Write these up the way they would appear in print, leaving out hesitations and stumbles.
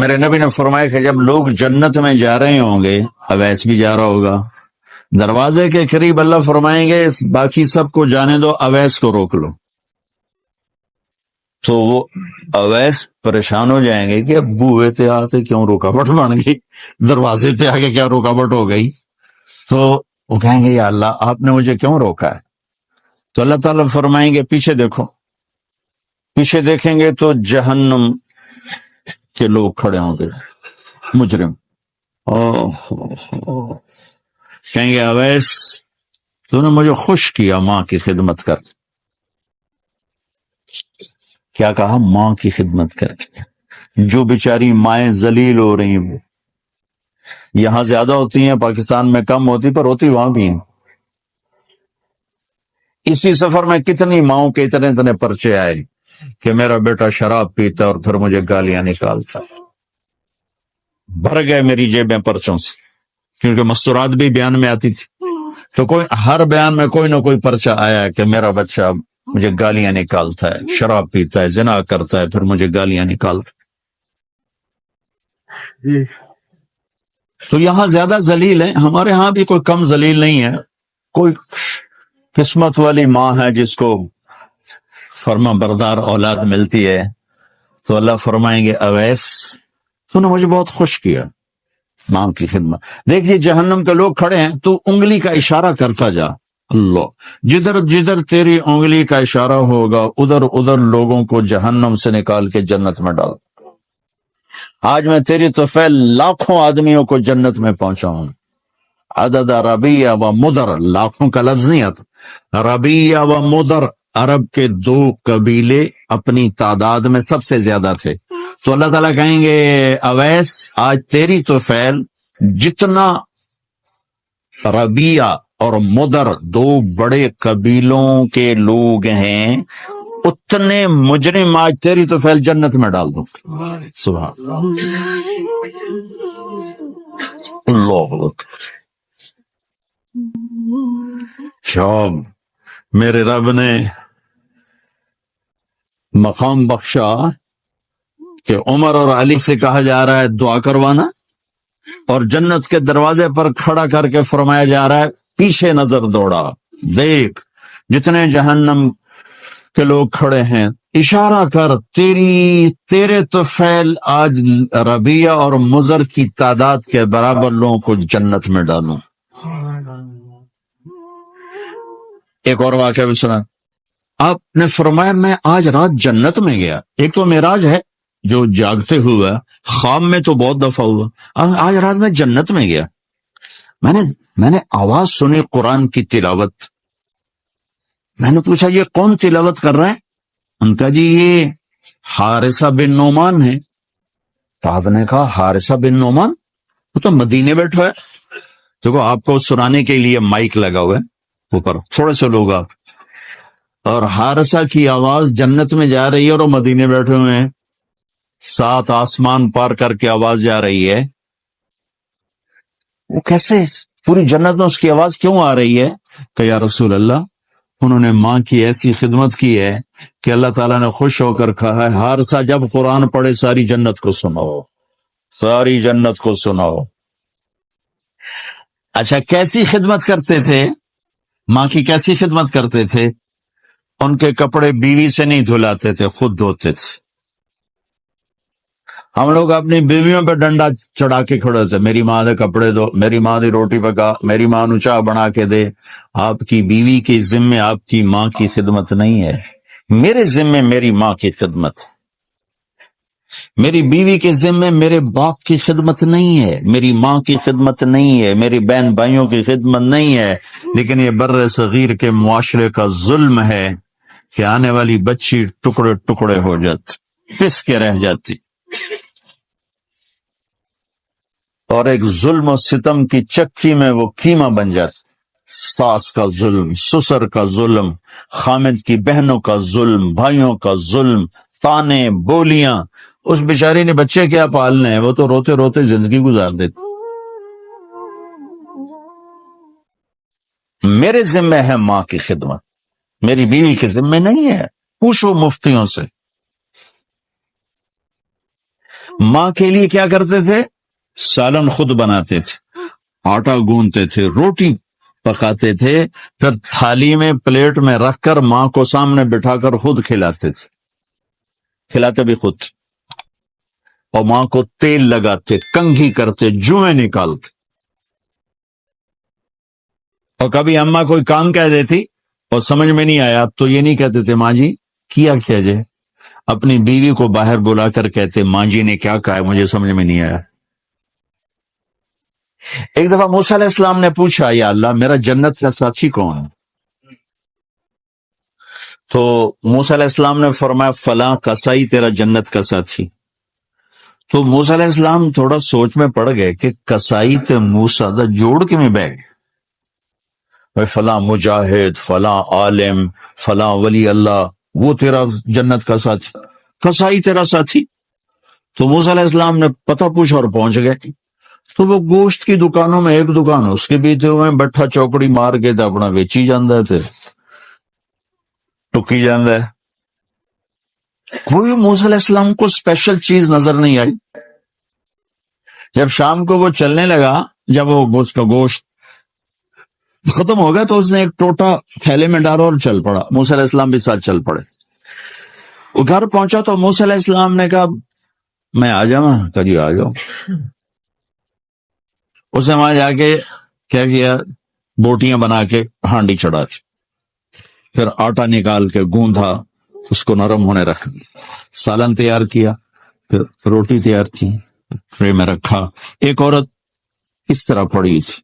میرے نبی نے فرمایا کہ جب لوگ جنت میں جا رہے ہوں گے، اویس بھی جا رہا ہوگا، دروازے کے قریب اللہ فرمائیں گے باقی سب کو جانے دو، اویس کو روک لو۔ تو وہ اویس پریشان ہو جائیں گے کہ اب بوئے تھے آتے کیوں رکاوٹ بن گئی، دروازے پہ آگے کیا رکاوٹ ہو گئی؟ تو وہ کہیں گے یا اللہ آپ نے مجھے کیوں روکا ہے؟ تو اللہ تعالیٰ فرمائیں گے پیچھے دیکھو، پیچھے دیکھیں گے تو جہنم کے لوگ کھڑے ہوں گے، مجرم۔ کہیں گے اویس تو نے مجھے خوش کیا ماں کی خدمت کر، کیا کہا؟ ماں کی خدمت کر کے۔ جو بیچاری مائیں ذلیل ہو رہی ہیں، یہاں زیادہ ہوتی ہیں، پاکستان میں کم ہوتی، پر ہوتی وہاں بھی ہیں۔ اسی سفر میں کتنی ماؤں کے اتنے پرچے آئے کہ میرا بیٹا شراب پیتا اور پھر مجھے گالیاں نکالتا۔ بھر گئے میری جیبیں پرچوں سے، کیونکہ مستورات بھی بیان میں آتی تھی، تو کوئی ہر بیان میں کوئی نہ کوئی پرچہ آیا کہ میرا بچہ مجھے گالیاں نکالتا ہے، شراب پیتا ہے، زنا کرتا ہے، پھر مجھے گالیاں نکالتا ہے۔ تو یہاں زیادہ ذلیل ہے، ہمارے ہاں بھی کوئی کم ذلیل نہیں ہے۔ کوئی قسمت والی ماں ہے جس کو فرما بردار اولاد ملتی ہے، تو اللہ فرمائیں گے اویس تو نے مجھے بہت خوش کیا ماں کی خدمت۔ دیکھیے جہنم کے لوگ کھڑے ہیں، تو انگلی کا اشارہ کرتا جا، اللہ جدھر جدھر تیری انگلی کا اشارہ ہوگا ادھر ادھر لوگوں کو جہنم سے نکال کے جنت میں ڈال۔ آج میں تیری طفیل لاکھوں آدمیوں کو جنت میں پہنچاؤں۔ عدد ربیہ و مدر، لاکھوں کا لفظ نہیں آتا، ربیہ و مدر عرب کے دو قبیلے اپنی تعداد میں سب سے زیادہ تھے، تو اللہ تعالیٰ کہیں گے اویس آج تیری طفیل جتنا ربیہ اور مدر دو بڑے قبیلوں کے لوگ ہیں اتنے مجرم آج تیری طفیل جنت میں ڈال دوں۔ سبحان اللہ اکبر۔ شام میرے رب نے مقام بخشا کہ عمر اور علی سے کہا جا رہا ہے دعا کروانا، اور جنت کے دروازے پر کھڑا کر کے فرمایا جا رہا ہے پیچھے نظر دوڑا، دیکھ جتنے جہنم کے لوگ کھڑے ہیں، اشارہ کر تیرے طفیل آج ربیہ اور مضر کی تعداد کے برابر لوگوں کو جنت میں ڈالوں۔ ایک اور واقعہ بھی سنا، آپ نے فرمایا میں آج رات جنت میں گیا۔ ایک تو معراج ہے جو جاگتے ہوا، خواب میں تو بہت دفعہ ہوا، آج رات میں جنت میں گیا، میں نے آواز سنی قرآن کی تلاوت۔ میں نے پوچھا یہ کون تلاوت کر رہا ہے؟ ان کا جی یہ حارثہ بن نعمان ہے۔ تو آپ نے کہا حارثہ بن نعمان، وہ تو مدینے بیٹھا ہے۔ دیکھو آپ کو سنانے کے لیے مائک لگا ہوا ہے اوپر، تھوڑے سے لوگ آپ، اور حارثہ کی آواز جنت میں جا رہی ہے اور وہ مدینے بیٹھے ہوئے ہیں، 7 آسمان پار کر کے آواز جا رہی ہے۔ وہ کیسے پوری جنت میں اس کی آواز کیوں آ رہی ہے؟ کہ یا رسول اللہ انہوں نے ماں کی ایسی خدمت کی ہے کہ اللہ تعالیٰ نے خوش ہو کر کہا ہے حارثہ جب قرآن پڑھے ساری جنت کو سناؤ، ساری جنت کو سناؤ۔ اچھا کیسی خدمت کرتے تھے؟ ماں کی کیسی خدمت کرتے تھے؟ ان کے کپڑے بیوی سے نہیں دھلاتے تھے، خود دھوتے تھے۔ ہم لوگ اپنی بیویوں پہ ڈنڈا چڑھا کے کھڑے تھے، میری ماں دے کپڑے دو، میری ماں دی روٹی پکا، میری ماں نو چاہ بنا کے دے۔ آپ کی بیوی کے ذمے آپ کی ماں کی خدمت نہیں ہے، میرے ذمے میری ماں کی خدمت، میری بیوی کے ذمے میرے باپ کی خدمت نہیں ہے، میری ماں کی خدمت نہیں ہے، میری بہن بھائیوں کی خدمت نہیں ہے۔ لیکن یہ بر صغیر کے معاشرے کا ظلم ہے کہ آنے والی بچی ٹکڑے ٹکڑے ہو جاتی، پس کے رہ جاتی، اور ایک ظلم و ستم کی چکی میں وہ قیمہ بن جاتی۔ ساس کا ظلم، سسر کا ظلم، خامد کی بہنوں کا ظلم، بھائیوں کا ظلم، تانے بولیاں۔ اس بیچاری نے بچے کیا پالنے ہیں، وہ تو روتے روتے زندگی گزار دیتی۔ میرے ذمہ ہے ماں کی خدمت، میری بیوی کے ذمہ نہیں ہے۔ پوچھو مفتیوں سے، ماں کے لیے کیا کرتے تھے؟ سالن خود بناتے تھے، آٹا گوندتے تھے، روٹی پکاتے تھے، پھر تھالی میں پلیٹ میں رکھ کر ماں کو سامنے بٹھا کر خود کھلاتے تھے، کھلاتے بھی خود، اور ماں کو تیل لگاتے، کنگھی کرتے، جوئیں نکالتے. اور کبھی اماں کوئی کام کہہ دیتی اور سمجھ میں نہیں آیا تو یہ نہیں کہتے تھے ماں جی کیا جائے، اپنی بیوی کو باہر بلا کر کہتے ماں جی نے کیا کہا ہے مجھے سمجھ میں نہیں آیا. ایک دفعہ موسیٰ علیہ السلام نے پوچھا یا اللہ میرا جنت کا ساتھی کون ہے؟ تو موسیٰ علیہ السلام نے فرمایا فلاں قصائی تیرا جنت کا ساتھی. تو موسیٰ علیہ السلام تھوڑا سوچ میں پڑ گئے کہ قصائی تے موسیٰ دا جوڑ کے میں بیٹھ گئے، فلاں مجاہد، فلاں عالم، فلاں ولی اللہ وہ تیرا جنت کا ساتھی، قصائی تیرا ساتھی. تو موسیٰ علیہ السلام نے پتہ پوچھا اور پہنچ گئے. تو وہ گوشت کی دکانوں میں ایک دکان اس کے بھی تھے، بٹھا چوکڑی مار کے تو اپنا بیچی جاندہ تھے، ٹکی جاندہ ہے. کوئی موسیٰ علیہ السلام کو اسپیشل چیز نظر نہیں آئی. جب شام کو وہ چلنے لگا، جب وہ اس کا گوشت ختم ہو گیا تو اس نے ایک ٹوٹا تھیلے میں ڈالا اور چل پڑا. موسیٰ علیہ السلام بھی ساتھ چل پڑے. وہ گھر پہنچا تو موسیٰ علیہ السلام نے کہا میں آ جاؤں؟ کہا جی آ جاؤ. اس نے وہاں جا کے کیا کیا، بوٹیاں بنا کے ہانڈی چڑھا دی، پھر آٹا نکال کے گوندھا، اس کو نرم ہونے رکھ دیا، سالن تیار کیا، پھر روٹی تیار کی، ٹرے میں رکھا. ایک عورت اس طرح پڑی تھی،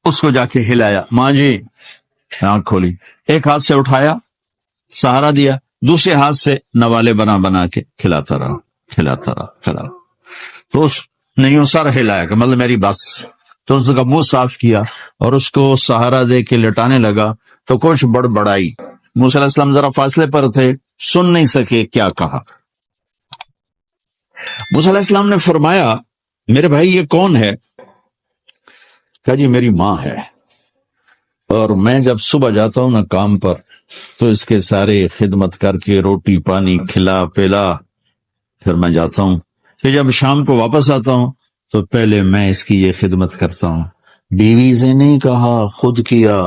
اس کو جا کے ہلایا، ماں جی، آنکھ کھولی، ایک ہاتھ سے اٹھایا، سہارا دیا، دوسرے ہاتھ سے نوالے بنا بنا کے کھلاتا رہا. تو اس نے یوں سر ہلایا کہ مطلب میری بس. تو اس کا منہ صاف کیا اور اس کو سہارا دے کے لٹانے لگا تو کچھ بڑبڑائی. موسیٰ علیہ السلام ذرا فاصلے پر تھے، سن نہیں سکے کیا کہا. موسیٰ علیہ السلام نے فرمایا میرے بھائی یہ کون ہے؟ کہا جی میری ماں ہے، اور میں جب صبح جاتا ہوں نا کام پر تو اس کے سارے خدمت کر کے روٹی پانی کھلا پلا پھر میں جاتا ہوں، پھر جب شام کو واپس آتا ہوں تو پہلے میں اس کی یہ خدمت کرتا ہوں. بیوی سے نہیں کہا، خود کیا.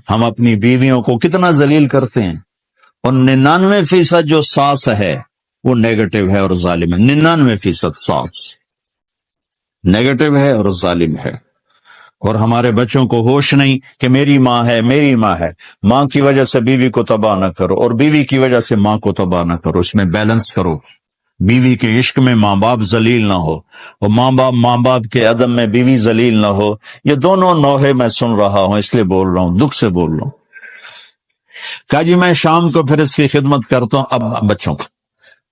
ہم اپنی بیویوں کو کتنا ذلیل کرتے ہیں، اور 99% جو ساس ہے وہ نیگیٹو ہے اور ظالم ہے. 99% ساس نیگیٹو ہے اور ظالم ہے. اور ہمارے بچوں کو ہوش نہیں کہ میری ماں ہے، میری ماں ہے. ماں کی وجہ سے بیوی کو تباہ نہ کرو اور بیوی کی وجہ سے ماں کو تباہ نہ کرو، اس میں بیلنس کرو. بیوی کے عشق میں ماں باپ ذلیل نہ ہو، اور ماں باپ کے عدم میں بیوی ذلیل نہ ہو. یہ دونوں نوحے میں سن رہا ہوں، اس لیے بول رہا ہوں، دکھ سے بول رہا ہوں. کہا جی میں شام کو پھر اس کی خدمت کرتا ہوں، اب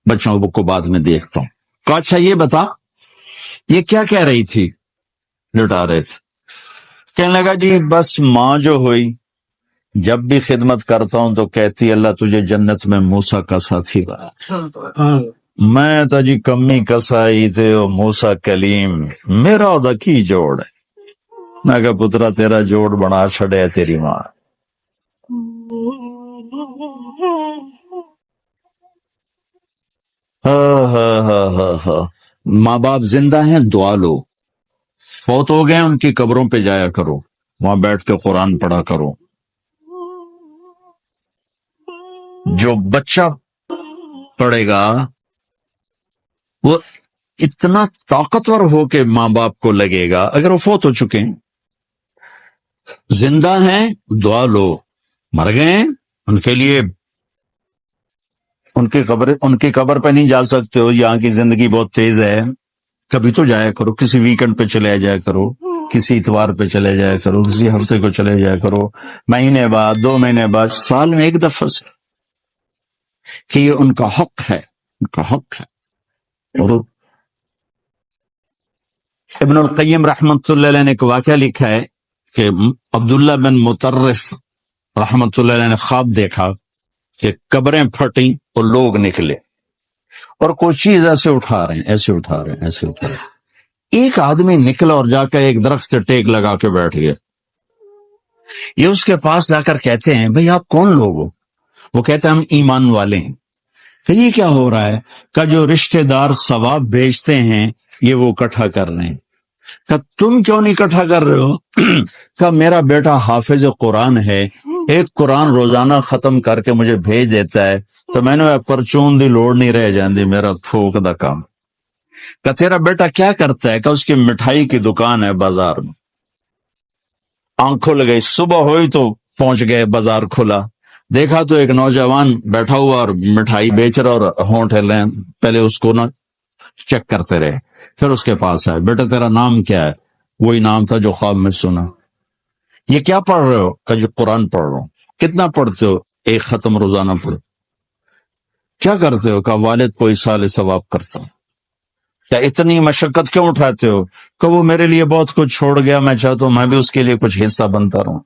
بچوں کو بعد میں دیکھتا ہوں. کہا اچھا یہ بتا یہ کیا کہہ رہی تھی؟ لٹا رہے تھے. کہنے لگا جی بس ماں جو ہوئی جب بھی خدمت کرتا ہوں تو کہتی اللہ تجھے جنت میں موسیٰ کا ساتھی بنا. میں تو جی کمی کسائی تھے اور موسیٰ کلیم میرا دا کی جوڑ ہے. میں کہا پترا تیرا جوڑ بنا چھڑے تیری ماں. ماں باپ زندہ ہیں دعا لو، فوت ہو گئے ان کی قبروں پہ جایا کرو، وہاں بیٹھ کے قرآن پڑھا کرو. جو بچہ پڑھے گا وہ اتنا طاقتور ہو کے ماں باپ کو لگے گا. اگر وہ فوت ہو چکے ہیں، زندہ ہیں دعا لو، مر گئے ہیں ان کے لیے ان کی قبر پہ نہیں جا سکتے ہو، یہاں کی زندگی بہت تیز ہے، کبھی تو جایا کرو، کسی ویکنڈ پہ چلے جایا کرو، کسی اتوار پہ چلے جایا کرو، کسی ہفتے کو چلے جایا کرو، مہینے بعد 2 مہینے بعد، سال میں 1 دفعہ سے، کہ یہ ان کا حق ہے، ان کا حق ہے. اور ابن القیم رحمت اللہ علیہ نے ایک واقعہ لکھا ہے کہ عبداللہ بن مطرف رحمت اللہ علیہ نے خواب دیکھا کہ قبریں پھٹیں اور لوگ نکلے اور کوئی چیز ایسے اٹھا رہے ہیں. ایک آدمی نکلا اور جا کر ایک درخت سے ٹیک لگا کے بیٹھ گیا. یہ اس کے پاس جا کر کہتے ہیں بھئی آپ کون لوگ ہو؟ وہ کہتے ہیں ہم ایمان والے ہیں. کہ یہ کیا ہو رہا ہے؟ کہ جو رشتہ دار ثواب بھیجتے ہیں یہ وہ اکٹھا کر رہے ہیں۔ کہ تم کیوں نہیں اکٹھا کر رہے ہو؟ کہ میرا بیٹا حافظ قرآن ہے، ایک قرآن روزانہ ختم کر کے مجھے بھیج دیتا ہے، تو میں نے پرچون دی لوڑ نہیں رہ جاندی، میرا تھوک دا کام۔ کہ تیرا بیٹا کیا کرتا ہے؟ کہ اس کی مٹھائی کی دکان ہے بازار میں، آنکھ کھل گئی، صبح ہوئی تو پہنچ گئے، بازار کھلا، دیکھا تو ایک نوجوان بیٹھا ہوا اور مٹھائی بیچ رہا اور ہونٹ ہلے، پہلے اس کو نا چیک کرتے رہے، پھر اس کے پاس آئے، بیٹا تیرا نام کیا ہے؟ وہی نام تھا جو خواب میں سنا۔ یہ کیا پڑھ رہے ہو؟ کہ جو قرآن پڑھ رہا ہوں۔ کتنا پڑھتے ہو؟ ایک ختم روزانہ پڑھو۔ کیا کرتے ہو؟ کہ والد کو ایصال ثواب کرتا ہوں۔ کیا اتنی مشقت کیوں اٹھاتے ہو؟ کہ وہ میرے لیے بہت کچھ چھوڑ گیا، میں چاہتا ہوں میں بھی اس کے لیے کچھ حصہ بنتا رہوں۔